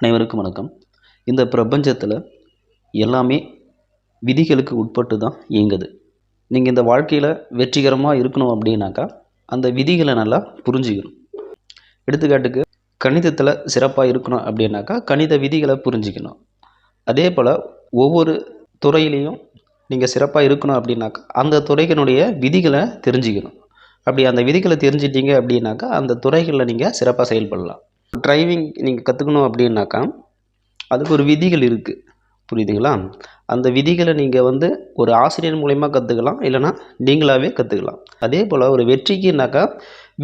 அனைவருக்கும் வணக்கம். இந்த பிரபஞ்சத்தில் எல்லாமே விதிகளுக்கு உட்பட்டு தான் இயங்குது. நீங்கள் இந்த வாழ்க்கையில் வெற்றிகரமாக இருக்கணும் அப்படின்னாக்கா அந்த விதிகளை நல்லா புரிஞ்சுக்கணும். எடுத்துக்காட்டுக்கு கணிதத்தில் சிறப்பாக இருக்கணும் அப்படின்னாக்கா கணித விதிகளை புரிஞ்சுக்கணும். அதே போல் ஒவ்வொரு துறையிலையும் நீங்கள் சிறப்பாக இருக்கணும் அப்படின்னாக்கா அந்த துறையினுடைய விதிகளை தெரிஞ்சுக்கணும். அப்படி அந்த விதிகளை தெரிஞ்சிட்டிங்க அப்படின்னாக்கா அந்த துறைகளில் நீங்கள் சிறப்பாக செயல்படலாம். டிரைவிங் நீங்கள் கற்றுக்கணும் அப்படின்னாக்கா அதுக்கு ஒரு விதிகள் இருக்குது, புரியுதுங்களா? அந்த விதிகளை நீங்கள் ஒரு ஆசிரியர் மூலயமா கற்றுக்கலாம், இல்லைனா நீங்களாகவே கற்றுக்கலாம். அதே போல் ஒரு வெற்றிக்குனாக்கா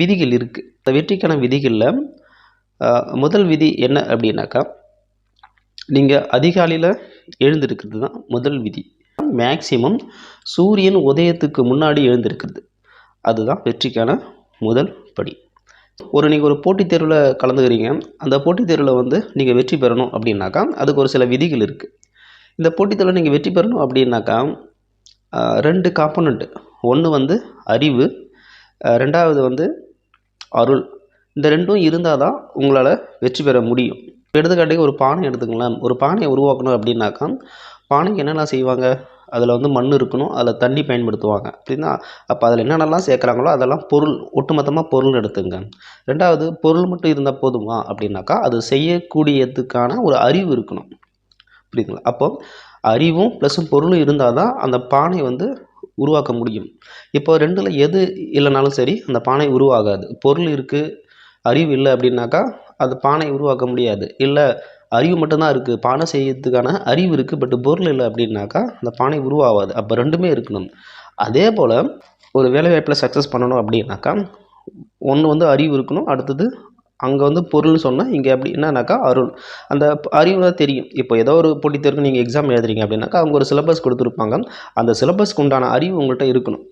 விதிகள் இருக்குது. அந்த வெற்றிக்கான விதிகளில் முதல் விதி என்ன அப்படின்னாக்கா நீங்கள் அதிகாலையில் எழுந்திருக்கிறது தான் முதல் விதி. மேக்சிமம் சூரியன் உதயத்துக்கு முன்னாடி எழுந்திருக்கிறது, அதுதான் வெற்றிக்கான முதல் படி. நீங்கள் ஒரு போட்டித் தேர்வில் கலந்துக்கிறீங்க. அந்த போட்டித் தேர்வில் நீங்கள் வெற்றி பெறணும் அப்படின்னாக்கா அதுக்கு ஒரு சில விதிகள் இருக்குது. இந்த போட்டித் தேர்வில் நீங்கள் வெற்றி பெறணும் அப்படின்னாக்கா 2 காம்பனண்ட். ஒன்று அறிவு, ரெண்டாவது அருள். இந்த ரெண்டும் இருந்தால் தான் உங்களால் வெற்றி பெற முடியும். எடுத்துக்காட்டுக்கு ஒரு பானை எடுத்துக்கலாம். ஒரு பானையை உருவாக்கணும் அப்படின்னாக்கா பானைக்கு என்னெல்லாம் செய்வாங்க? அதில் மண் இருக்கணும், அதில் தண்ணி பயன்படுத்துவாங்க அப்படின்னா. அப்போ அதில் என்னென்னலாம் சேர்க்குறாங்களோ அதெல்லாம் பொருள், ஒட்டுமொத்தமாக பொருள் எடுத்துங்க. ரெண்டாவது, பொருள் மட்டும் இருந்தால் போதுமா அப்படின்னாக்கா அது செய்யக்கூடியதுக்கான ஒரு அறிவு இருக்கணும், புரியுதுங்களா? அப்போ அறிவும் ப்ளஸ்ஸும் பொருளும் இருந்தால் தான் அந்த பானை உருவாக்க முடியும். இப்போ ரெண்டில் எது இல்லைனாலும் சரி அந்த பானை உருவாகாது. பொருள் இருக்குது, அறிவு இல்லை அப்படின்னாக்கா அது பானை உருவாக்க முடியாது. இல்லை அறிவு மட்டும்தான் இருக்குது, பானை செய்யறதுக்கான அறிவு இருக்குது, பட் பொருள் இல்லை அப்படின்னாக்கா அந்த பானை உருவாகாது. அப்போ ரெண்டுமே இருக்கணும். அதே போல் ஒரு வேலைவாய்ப்பில் சக்ஸஸ் பண்ணணும் அப்படின்னாக்கா ஒன்று அறிவு இருக்கணும், அடுத்தது அங்கே பொருள்னு சொன்னால் இங்கே அப்படி என்னன்னாக்கா அருள். அந்த அறிவு தான் தெரியும். இப்போ ஏதோ ஒரு போட்டித் தேர்வுக்கு நீங்கள் எக்ஸாம் எழுதுறீங்க அப்படின்னாக்கா அவங்க ஒரு சிலபஸ் கொடுத்துருப்பாங்க. அந்த சிலபஸ்க்கு உண்டான அறிவு உங்கள்கிட்ட இருக்கணும்.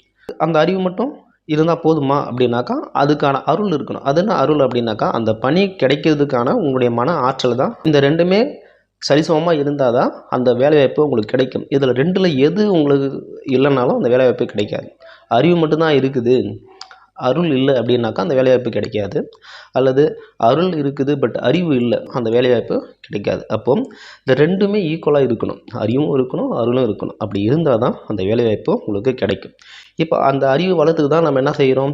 அந்த அறிவு மட்டும் இருந்தால் போதுமா அப்படின்னாக்கா அதுக்கான அருள் இருக்கணும். அது என்ன அருள் அப்படின்னாக்கா அந்த பணி கிடைக்கிறதுக்கான உங்களுடைய மன ஆற்றல் தான். இந்த ரெண்டுமே சரிசமமாக இருந்தால் தான் அந்த வேலைவாய்ப்பு உங்களுக்கு கிடைக்கும். இதில் ரெண்டில் எது உங்களுக்கு இல்லைனாலும் அந்த வேலைவாய்ப்பு கிடைக்காது. அறிவு மட்டும்தான் இருக்குது, அருள் இல்லை அப்படின்னாக்கா அந்த வேலைவாய்ப்பு கிடைக்காது. அல்லது அருள் இருக்குது பட் அறிவு இல்லை, அந்த வேலைவாய்ப்பு கிடைக்காது. அப்போ இந்த ரெண்டுமே ஈக்குவலாக இருக்கணும். அறிவும் இருக்கணும், அருளும் இருக்கணும். அப்படி இருந்தால் தான் அந்த வேலைவாய்ப்பு உங்களுக்கு கிடைக்கும். இப்போ அந்த அறிவு வளர்த்துக்கு தான் நம்ம என்ன செய்கிறோம்?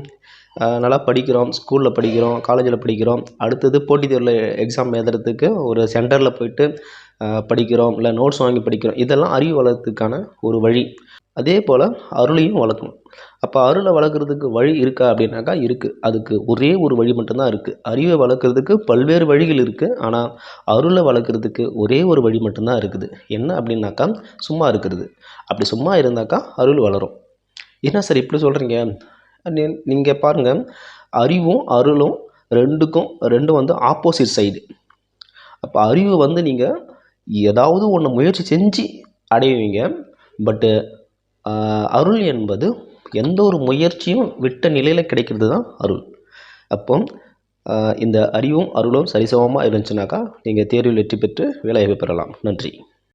நல்லா படிக்கிறோம், ஸ்கூலில் படிக்கிறோம், காலேஜில் படிக்கிறோம். அடுத்தது போட்டித் தேர்வில் எக்ஸாம் எழுதுறதுக்கு ஒரு சென்டரில் போயிட்டு படிக்கிறோம், இல்லை நோட்ஸ் வாங்கி படிக்கிறோம். இதெல்லாம் அறிவு வளர்த்துக்கான ஒரு வழி. அதே போல் அருளையும் வளர்க்கணும். அப்போ அருளை வளர்க்குறதுக்கு வழி இருக்கா அப்படின்னாக்கா இருக்குது. அதுக்கு ஒரே ஒரு வழி மட்டும்தான் இருக்குது. அறிவை வளர்க்குறதுக்கு பல்வேறு வழிகள் இருக்குது, ஆனால் அருளை வளர்க்குறதுக்கு ஒரே ஒரு வழி மட்டும்தான் இருக்குது. என்ன அப்படின்னாக்கா சும்மா இருக்கிறது. அப்படி சும்மா இருந்தாக்கா அருள் வளரும். என்ன சார் இப்படி சொல்கிறீங்க? நீங்கள் பாருங்கள், அறிவும் அருளும் ரெண்டும் ஆப்போசிட் சைடு. அப்போ அறிவு நீங்கள் ஏதாவது ஒன்று முயற்சி செஞ்சு அடைவீங்க. பட்டு அருள் என்பது எந்த ஒரு முயற்சியும் விட்ட நிலையில் கிடைக்கிறது தான் அருள். அப்போ இந்த அறிவும் அருளும் சரிசமமாக இருந்துச்சுனாக்கா நீங்கள் தேர்வில் வெற்றி பெற்று வேலைவாய்ப்பு பெறலாம். நன்றி.